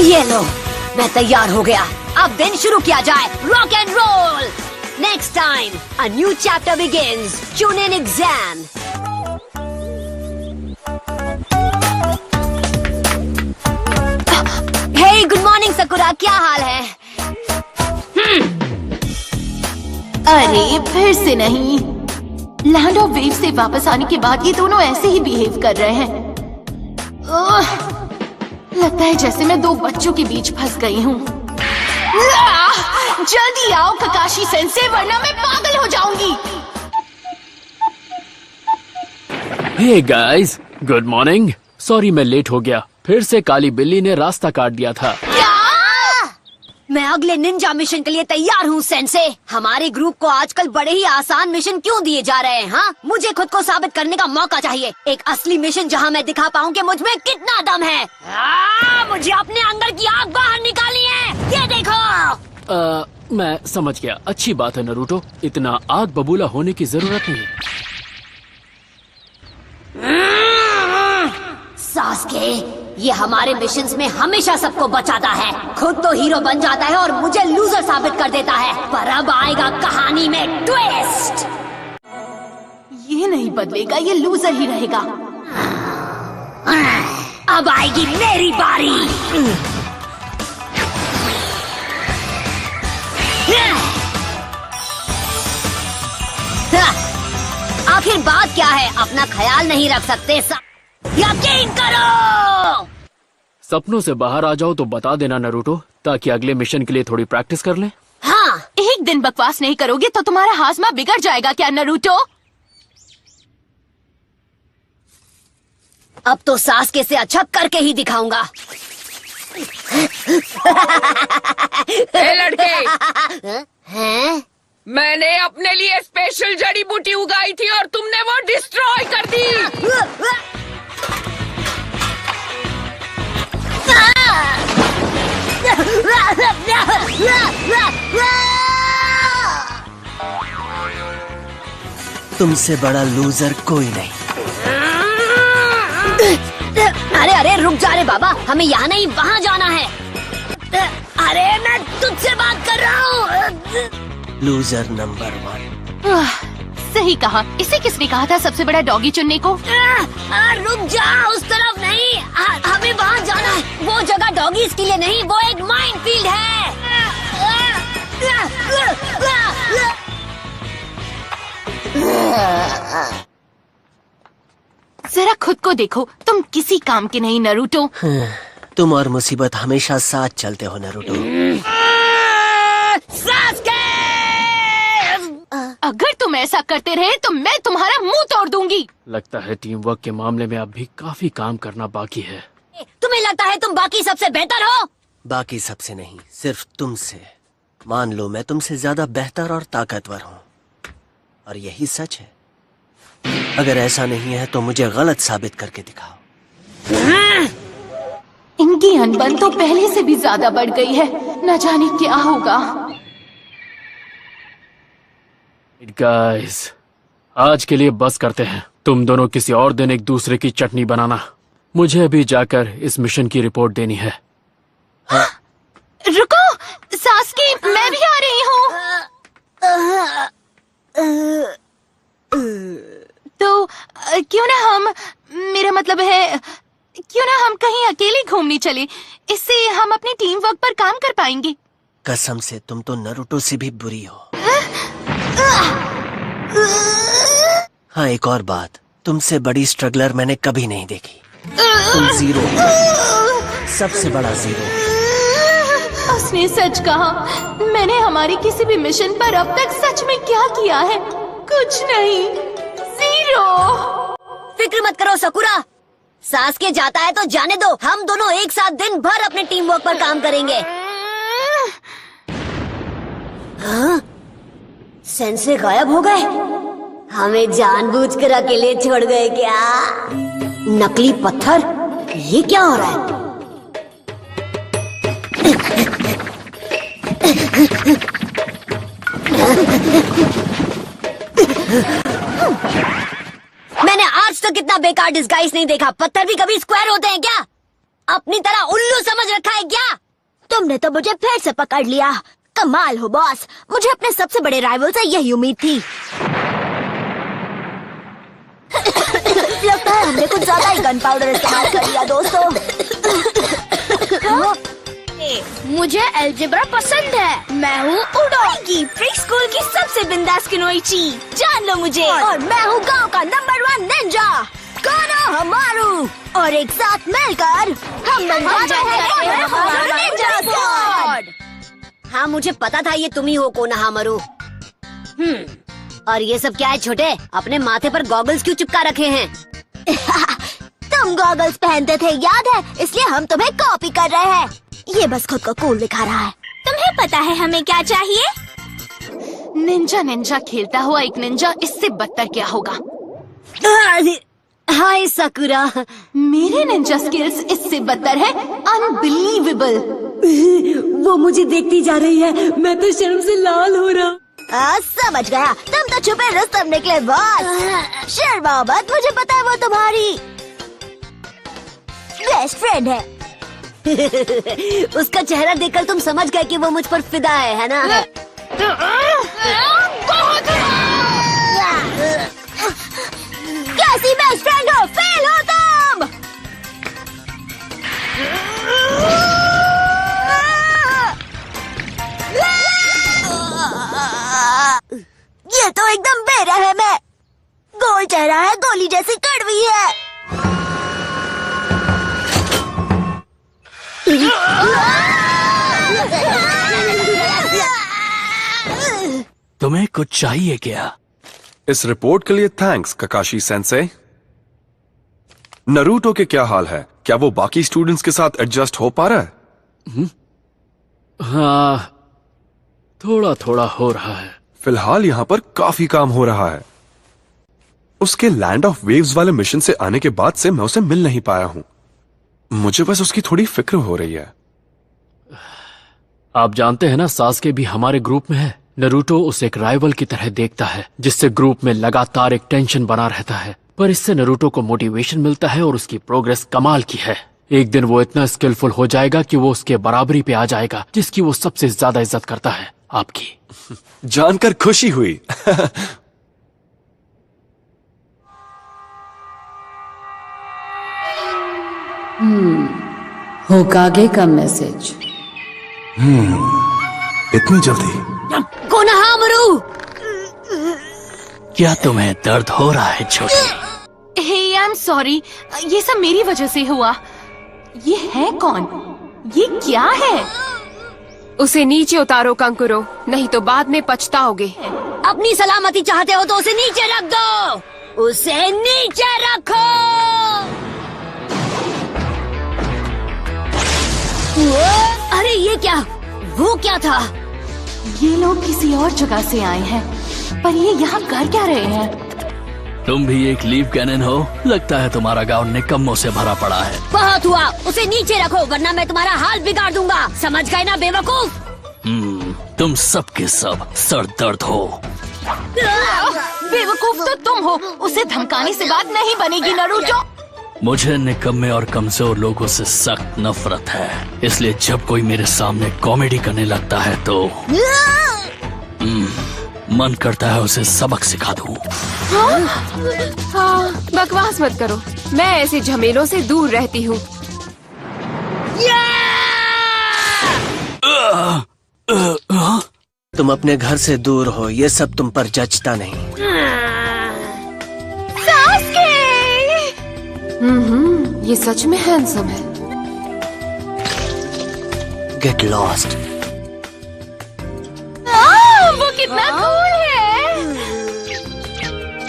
ये लो, मैं तैयार हो गया। अब दिन शुरू किया जाए। Rock and roll. Next time a new chapter begins. Tune in exam. Hey good morning Sakura, क्या हाल है? अरे फिर से नहीं। लैंड ऑफ वेव से वापस आने के बाद ये दोनों ऐसे ही बिहेव कर रहे हैं। लगता है जैसे मैं दो बच्चों के बीच फंस गई हूँ। जल्दी आओ ककाशी सेंसे, वरना मैं पागल हो जाऊंगी। Hey guys, good morning. Sorry मैं लेट हो गया। फिर से काली बिल्ली ने रास्ता काट दिया था। मैं अगले निंजा मिशन के लिए तैयार हूँ सेंसे। हमारे ग्रुप को आजकल बड़े ही आसान मिशन क्यों दिए जा रहे हैं? हाँ, मुझे खुद को साबित करने का मौका चाहिए। एक असली मिशन जहाँ मैं दिखा पाऊँ कि मुझ में कितना दम है। मुझे अपने अंदर की आग बाहर निकाली है। ये देखो। मैं समझ गया। अच्छी बात है नरूटो, इतना आग बबूला होने की जरूरत नहीं। सास्के, ये हमारे मिशंस में हमेशा सबको बचाता है। खुद तो हीरो बन जाता है और मुझे लूजर साबित कर देता है। पर अब आएगा कहानी में ट्विस्ट। ये नहीं बदलेगा, ये लूजर ही रहेगा। अब आएगी मेरी बारी। आखिर बात क्या है? अपना ख्याल नहीं रख सकते? यकीन करो। सपनों से बाहर आ जाओ तो बता देना नरूटो, ताकि अगले मिशन के लिए थोड़ी प्रैक्टिस कर लें। हाँ, एक दिन बकवास नहीं करोगे तो तुम्हारा हाजमा बिगड़ जाएगा क्या नरूटो? अब तो सास्के से अच्छा करके ही दिखाऊंगा। ए लड़के, हैं? मैंने अपने लिए स्पेशल जड़ी बूटी उगाई थी और तुमने वो डिस्ट्रॉय कर दी। तुमसे बड़ा लूजर कोई नहीं। अरे अरे रुक जा रे बाबा, हमें यहाँ नहीं वहाँ जाना है। अरे मैं तुझसे बात कर रहा हूँ। Loser number 1। सही कहा। इसे किसने कहा था सबसे बड़ा डॉगी चुनने को? रुक जा, उस तरफ नहीं। हमें वहाँ जाना है। वो जगह डॉगीज के लिए नहीं, वो एक माइनफील्ड है। जरा खुद को देखो, तुम किसी काम के नहीं नरूटो। तुम और मुसीबत हमेशा साथ चलते हो नरूटो। अगर तुम ऐसा करते रहे तो मैं तुम्हारा मुंह तोड़ दूंगी। लगता है टीम वर्क के मामले में अब भी काफी काम करना बाकी है। तुम्हें लगता है तुम बाकी सबसे बेहतर हो? बाकी सबसे नहीं, सिर्फ तुमसे। मान लो मैं तुमसे ज्यादा बेहतर और ताकतवर हूँ, और यही सच है। अगर ऐसा नहीं है तो मुझे गलत साबित करके दिखाओ। इनकी अनबन तो पहले से भी ज्यादा बढ़ गई है। न जाने क्या होगा। गाइस, आज के लिए बस करते हैं। तुम दोनों किसी और दिन एक दूसरे की चटनी बनाना। मुझे अभी जाकर इस मिशन की रिपोर्ट देनी है। रुको सास्की, मैं भी आ रही हूँ। तो क्यों ना हम, मेरा मतलब है क्यों ना हम कहीं अकेले घूमने चले। इससे हम अपनी टीम वर्क पर काम कर पाएंगे। कसम से तुम तो नरूटो से भी बुरी हो। हाँ, एक और बात, तुमसे बड़ी स्ट्रगलर मैंने कभी नहीं देखी। तुम जीरो, सबसे बड़ा जीरो। उसने सच कहा। मैंने हमारी किसी भी मिशन पर अब तक सच में क्या किया है? कुछ नहीं, जीरो। फिक्र मत करो सकुरा, सास्के जाता है तो जाने दो। हम दोनों एक साथ दिन भर अपने टीम वर्क पर काम करेंगे। सेंसे गायब हो गए। हमें जानबूझकर अकेले छोड़ गए क्या? नकली पत्थर, ये क्या हो रहा है? मैंने आज तक इतना बेकार डिस्गाइज नहीं देखा। पत्थर भी कभी स्क्वायर होते हैं क्या? अपनी तरह उल्लू समझ रखा है क्या? तुमने तो मुझे फिर से पकड़ लिया। कमाल हो बॉस, मुझे अपने सबसे बड़े राइवल से यही उम्मीद थी। लगता है हमने कुछ ज्यादा ही गन पाउडर इस्तेमाल कर लिया दोस्तों। मुझे अलजेब्रा पसंद है। मैं हूँ उडोगी, प्री स्कूल की सबसे बिंदास किनोइची। जान लो मुझे। और मैं हूँ गांव का नंबर 1 निंजा कोनो हमारू। और एक साथ मिलकर हम बन जाते हैं हमारा निंजा स्क्वाड। हाँ, मुझे पता था ये तुम ही हो कोनोहामारू। और ये सब क्या है छोटे? अपने माथे पर गॉगल्स क्यों चिपका रखे हैं? तुम गॉगल्स पहनते थे याद है, इसलिए हम तुम्हें कॉपी कर रहे हैं। ये बस खुद को कूल दिखा रहा है। तुम्हें पता है हमें क्या चाहिए? निंजा निंजा खेलता हुआ एक निंजा, इससे बदतर क्या होगा? हाय साकुरा। मेरे निंजा स्किल्स इससे बदतर है। अनबिलीवेबल। वो मुझे देखती जा रही है, मैं तो शर्म से लाल हो रहा। समझ गया, तुम तो छुपे रुस्तम निकले बॉस। शर्माओ मत, मुझे पता है वो तुम्हारी बेस्ट फ्रेंड है। उसका चेहरा देखकर तुम समझ गए कि वो मुझ पर फिदा है ना? कैसी बेस्ट फ्रेंड हो? फेल हो तुम। ये तो एकदम बेरहम है। गोल चेहरा है, गोली जैसी कड़वी है। तुम्हें कुछ चाहिए क्या? इस रिपोर्ट के लिए थैंक्स ककाशी सेंसे। नरूटो के क्या हाल है? क्या वो बाकी स्टूडेंट्स के साथ एडजस्ट हो पा रहा है? हाँ, थोड़ा थोड़ा हो रहा है। फिलहाल यहाँ पर काफी काम हो रहा है। उसके लैंड ऑफ वेव्स वाले मिशन से आने के बाद से मैं उसे मिल नहीं पाया हूँ। मुझे बस उसकी थोड़ी फिक्र हो रही है। आप जानते हैं ना, सास्के भी हमारे ग्रुप में है। नरूटो उसे एक राइवल की तरह देखता है, जिससे ग्रुप में लगातार एक टेंशन बना रहता है। पर इससे नरूटो को मोटिवेशन मिलता है और उसकी प्रोग्रेस कमाल की है। एक दिन वो इतना स्किलफुल हो जाएगा कि वो उसके बराबरी पे आ जाएगा, जिसकी वो सबसे ज्यादा इज्जत करता है, आपकी। जानकर खुशी हुई। होकागे का मैसेज। इतनी जल्दी? कोनोहामारू! क्या तुम्हें दर्द हो रहा है छोटी? हे आई एम सॉरी, ये सब मेरी वजह से हुआ। ये है कौन? ये क्या है? उसे नीचे उतारो कंकुरो, नहीं तो बाद में पछताओगे। अपनी सलामती चाहते हो तो उसे नीचे रख दो। उसे नीचे रखो। अरे ये क्या? वो क्या था? ये लोग किसी और जगह से आए हैं, पर ये यहाँ कर क्या रहे हैं? तुम भी एक लीव कैनन हो? लगता है तुम्हारा गांव निकम्मों से भरा पड़ा है। बहुत हुआ, उसे नीचे रखो वरना मैं तुम्हारा हाल बिगाड़ दूंगा। समझ गए ना बेवकूफ? तुम सब के सब सर दर्द हो। बेवकूफ तो तुम हो। उसे धमकाने से बात नहीं बनेगी नरूटो। मुझे निकम्मे और कमजोर लोगों से सख्त नफरत है, इसलिए जब कोई मेरे सामने कॉमेडी करने लगता है तो मन करता है उसे सबक सिखा दूं। हाँ, बकवास मत करो, मैं ऐसे झमेलों से दूर रहती हूँ। तुम अपने घर से दूर हो, ये सब तुम पर जचता नहीं। ये सच में हैंडसम है। Get lost. वो कितना कूल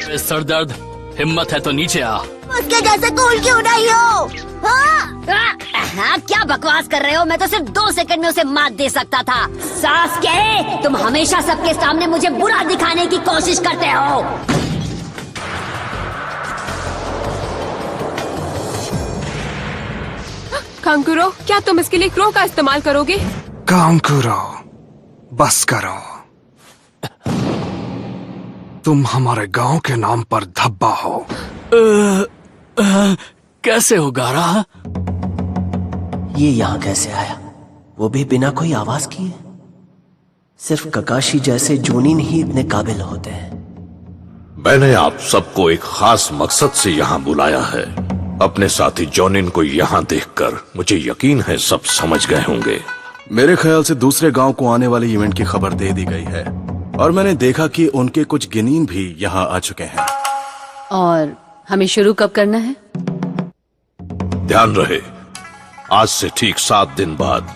है। सर दर्द, हिम्मत है तो नीचे आ। उसके जैसे कूल क्यों नहीं हो? हाँ? क्या बकवास कर रहे हो? मैं तो सिर्फ 2 सेकंड में उसे मात दे सकता था। सास्के, तुम हमेशा सबके सामने मुझे बुरा दिखाने की कोशिश करते हो। कांकुरो, क्या तुम इसके लिए क्रो का इस्तेमाल करोगे? कांकुरो, बस करो। तुम हमारे गांव के नाम पर धब्बा हो। कैसे हो गारा? ये यहाँ कैसे आया? वो भी बिना कोई आवाज किए? सिर्फ ककाशी जैसे जूनिन ही इतने काबिल होते हैं। मैंने आप सबको एक खास मकसद से यहाँ बुलाया है। अपने साथी जॉनिन को यहाँ देखकर मुझे यकीन है सब समझ गए होंगे। मेरे ख्याल से दूसरे गांव को आने वाले इवेंट की खबर दे दी गई है और मैंने देखा कि उनके कुछ गिनीन भी यहाँ आ चुके हैं। और हमें शुरू कब करना है? ध्यान रहे, आज से ठीक 7 दिन बाद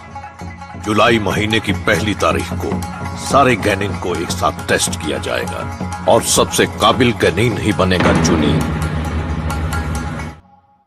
जुलाई महीने की 1 तारीख को सारे गैनिन को एक साथ टेस्ट किया जाएगा और सबसे काबिल गैनिन ही बनेगा चुनी